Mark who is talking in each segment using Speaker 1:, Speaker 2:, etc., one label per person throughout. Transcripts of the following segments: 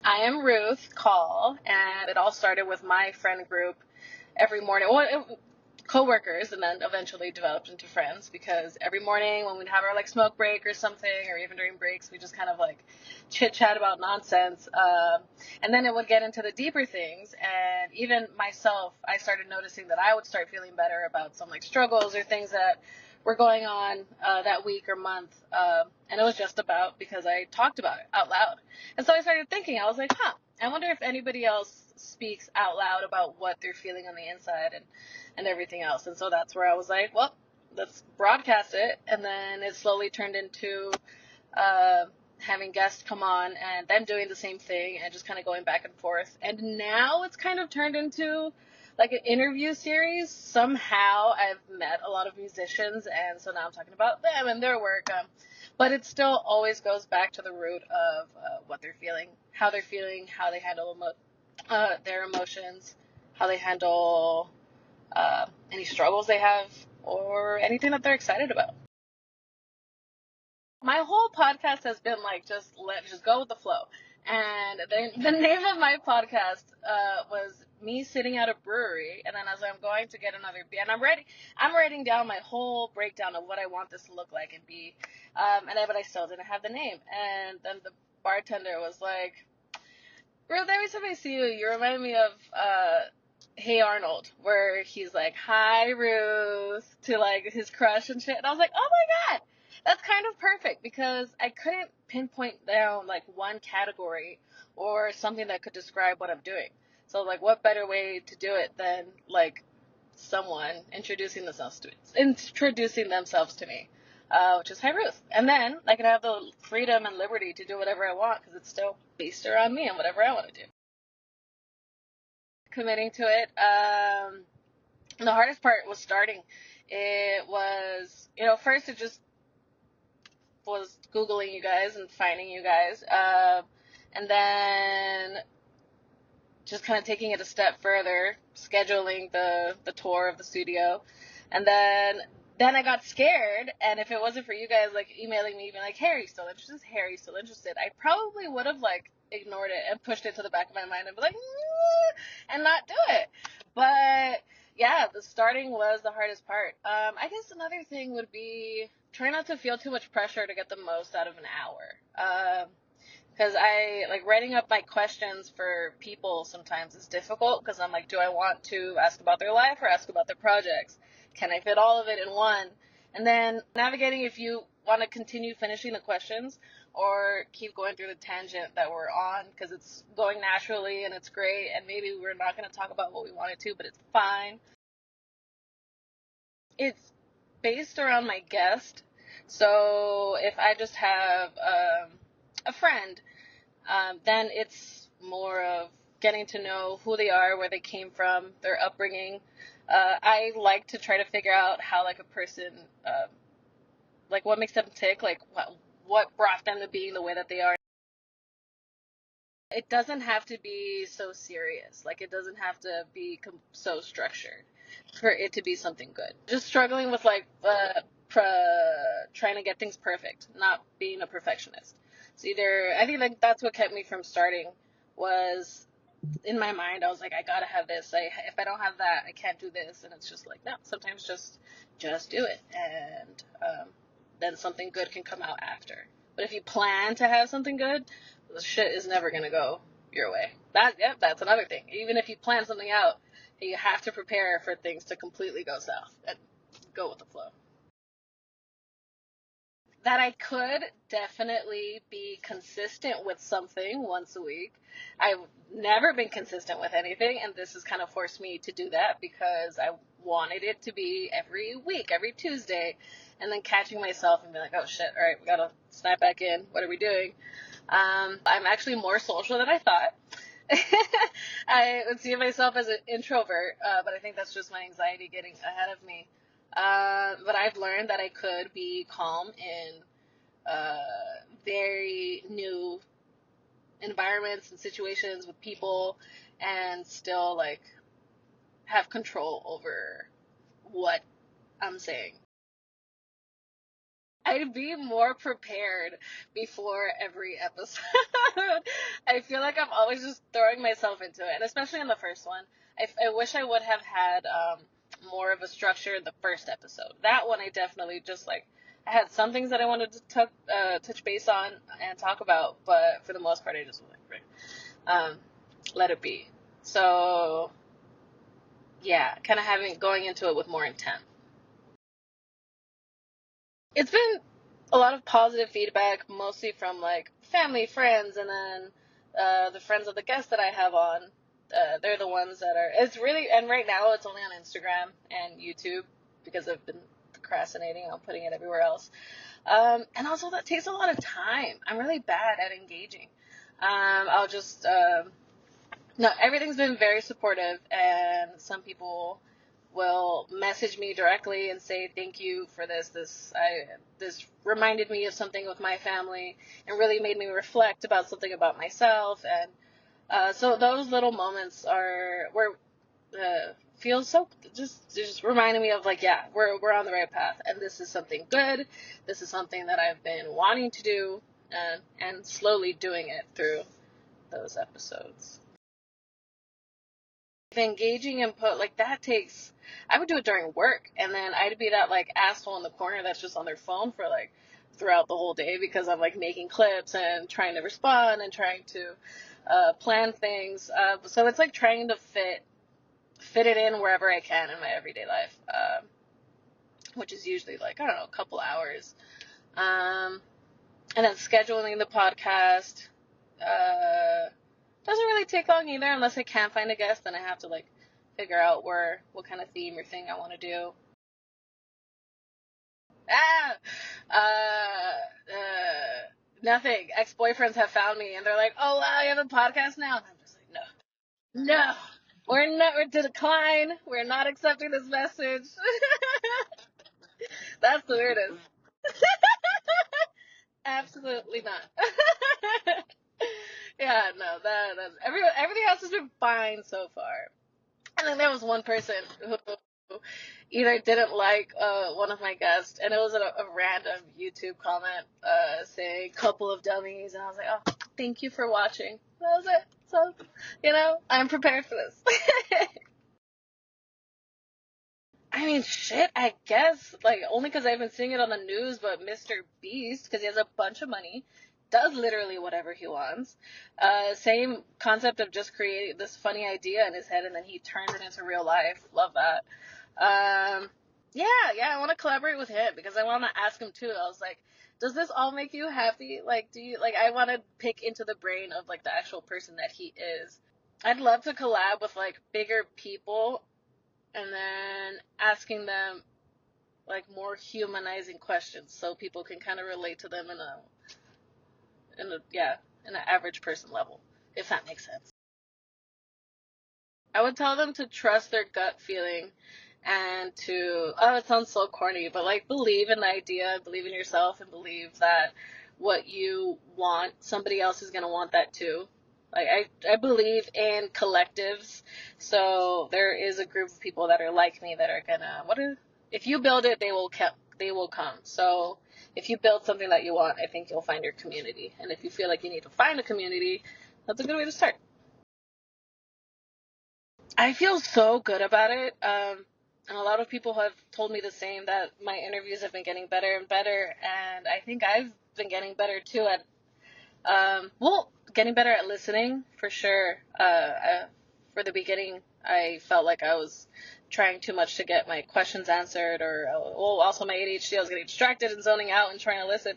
Speaker 1: I am Ruth Call, and it all started with my friend group every morning. Co-workers, and then eventually developed into friends, because every morning when we'd have our like smoke break or something, or even during breaks, we just kind of like chit chat about nonsense. And then it would get into the deeper things, and even myself, I started noticing that I would start feeling better about some like struggles or things that were going on that week or month. And it was just about because I talked about it out loud. And so I started thinking, I was like, I wonder if anybody else speaks out loud about what they're feeling on the inside and everything else. And so that's where I was like, well, let's broadcast it. And then it slowly turned into having guests come on and them doing the same thing and just kind of going back and forth. And now it's kind of turned into like an interview series. Somehow I've met a lot of musicians, and so now I'm talking about them and their work. But it still always goes back to the root of what they're feeling, how they handle their emotions, how they handle any struggles they have, or anything that they're excited about. My whole podcast has been like, just go with the flow. And the name of my podcast was me sitting at a brewery, and then as I'm going to get another beer, and I'm writing down my whole breakdown of what I want this to look like and be, but I still didn't have the name. And then the bartender was like, Ruth, every time I see you, you remind me of Hey Arnold, where he's like, hi Ruth, to like his crush and shit. And I was like, oh my god, that's kind of perfect, because I couldn't pinpoint down like one category or something that could describe what I'm doing. So like, what better way to do it than like someone introducing themselves to me, which is hi Ruth. And then I can have the freedom and liberty to do whatever I want, because it's still based around me and whatever I want to do. Committing to it. The hardest part was starting. It was, first it just was Googling you guys and finding you guys. And then just kind of taking it a step further, scheduling the tour of the studio. And then I got scared, and if it wasn't for you guys like emailing me, being like, hey, are you still interested, I probably would have like ignored it and pushed it to the back of my mind and be like, and not do it. But yeah, the starting was the hardest part. I guess another thing would be try not to feel too much pressure to get the most out of an hour. Because I like writing up my questions for people sometimes is difficult, because I'm like, do I want to ask about their life or ask about their projects? Can I fit all of it in one? And then navigating if you want to continue finishing the questions or keep going through the tangent that we're on, because it's going naturally and it's great, and maybe we're not going to talk about what we wanted to, but it's fine. It's based around my guest. So if I just have a friend, then it's more of getting to know who they are, where they came from, their upbringing. I like to try to figure out how like a person, like what makes them tick, like what brought them to being the way that they are. It doesn't have to be so serious. Like, it doesn't have to be so structured for it to be something good. Just struggling with like trying to get things perfect, not being a perfectionist. So I think like that's what kept me from starting, was in my mind I was like, I gotta have this. If I don't have that, I can't do this. And it's just like, no, sometimes just do it, and then something good can come out after. But if you plan to have something good, the shit is never gonna go your way. That's another thing. Even if you plan something out, you have to prepare for things to completely go south and go with the flow. That I could definitely be consistent with something once a week. I've never been consistent with anything, and this has kind of forced me to do that, because I wanted it to be every week, every Tuesday, and then catching myself and being like, oh shit, all right, we gotta snap back in. What are we doing? I'm actually more social than I thought. I would see myself as an introvert, but I think that's just my anxiety getting ahead of me. But I've learned that I could be calm in very new environments and situations with people, and still like have control over what I'm saying. I'd be more prepared before every episode. I feel like I'm always just throwing myself into it, and especially in the first one. I wish I would have had more of a structure in the first episode. That one I definitely just like, I had some things that I wanted to touch base on and talk about, but for the most part, I just was like, let it be. So, yeah, kind of going into it with more intent. It's been a lot of positive feedback, mostly from like family, friends, and then the friends of the guests that I have on. They're the ones that are. It's really, and right now it's only on Instagram and YouTube because I've been procrastinating on putting it everywhere else. And also that takes a lot of time. I'm really bad at engaging. I'll just no, everything's been very supportive, and some people will message me directly and say thank you for this. This reminded me of something with my family and really made me reflect about something about myself. And so those little moments were feel so just reminding me of like, yeah, we're on the right path, and this is something good. This is something that I've been wanting to do, and slowly doing it through those episodes. Engaging input like that takes, I would do it during work, and then I'd be that like asshole in the corner that's just on their phone for like throughout the whole day because I'm like making clips and trying to respond and trying to plan things, so it's like trying to fit it in wherever I can in my everyday life, which is usually like, I don't know, a couple hours, and then scheduling the podcast doesn't really take long either, unless I can't find a guest. Then I have to like figure out what kind of theme or thing I want to do. Ah, nothing. Ex-boyfriends have found me, and they're like, "Oh wow, you have a podcast now?" And I'm just like, no, we're to decline. We're not accepting this message. That's the weirdest. Absolutely not. Yeah, no, that's everything else has been fine so far. And then there was one person who either didn't like one of my guests, and it was a random YouTube comment saying "couple of dummies," and I was like, "Oh, thank you for watching." That was it. So, I'm prepared for this. I mean, shit, I guess, like, only because I've been seeing it on the news, but Mr. Beast, because he has a bunch of money, does literally whatever he wants. Same concept of just creating this funny idea in his head, and then he turns it into real life. Love that. Yeah, I want to collaborate with him, because I want to ask him, too. I was like, does this all make you happy? Like, I want to pick into the brain of, like, the actual person that he is. I'd love to collab with, like, bigger people, and then asking them like more humanizing questions so people can kind of relate to them in an average person level, if that makes sense. I would tell them to trust their gut feeling, and it sounds so corny, but like believe in the idea, believe in yourself, and believe that what you want, somebody else is going to want that too. Like I believe in collectives, so there is a group of people that are like me that are gonna, if you build it, they will come. So if you build something that you want, I think you'll find your community. And if you feel like you need to find a community, that's a good way to start. I feel so good about it. And a lot of people have told me the same, that my interviews have been getting better and better. And I think I've been getting better too at, getting better at listening for sure. For the beginning, I felt like I was trying too much to get my questions answered, or, also my ADHD, I was getting distracted and zoning out and trying to listen.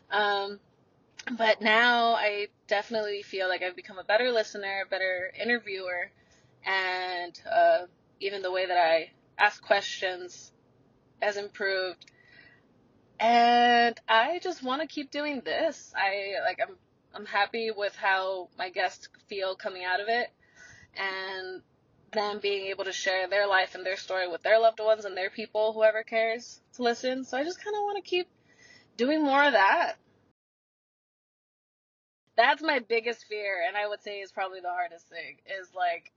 Speaker 1: But now I definitely feel like I've become a better listener, a better interviewer, and even the way that I ask questions has improved. And I just want to keep doing this. I'm happy with how my guests feel coming out of it, and them being able to share their life and their story with their loved ones and their people, whoever cares to listen. So I just kind of want to keep doing more of that. That's my biggest fear, and I would say is probably the hardest thing, is like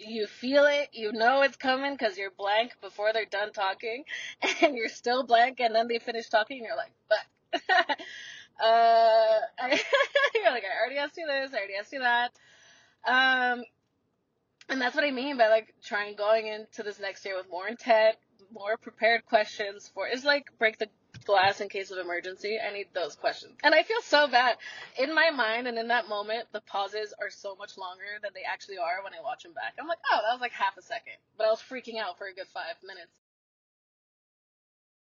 Speaker 1: you feel it, you know it's coming because you're blank before they're done talking, and you're still blank, and then they finish talking, and you're like, but, you're like, I already asked you this, I already asked you that, and that's what I mean by like trying going into this next year with more intent, more prepared questions for, it's like break the glass in case of emergency. I need those questions. And I feel so bad. In my mind and in that moment, the pauses are so much longer than they actually are when I watch them back. I'm like, oh, that was like half a second. But I was freaking out for a good 5 minutes.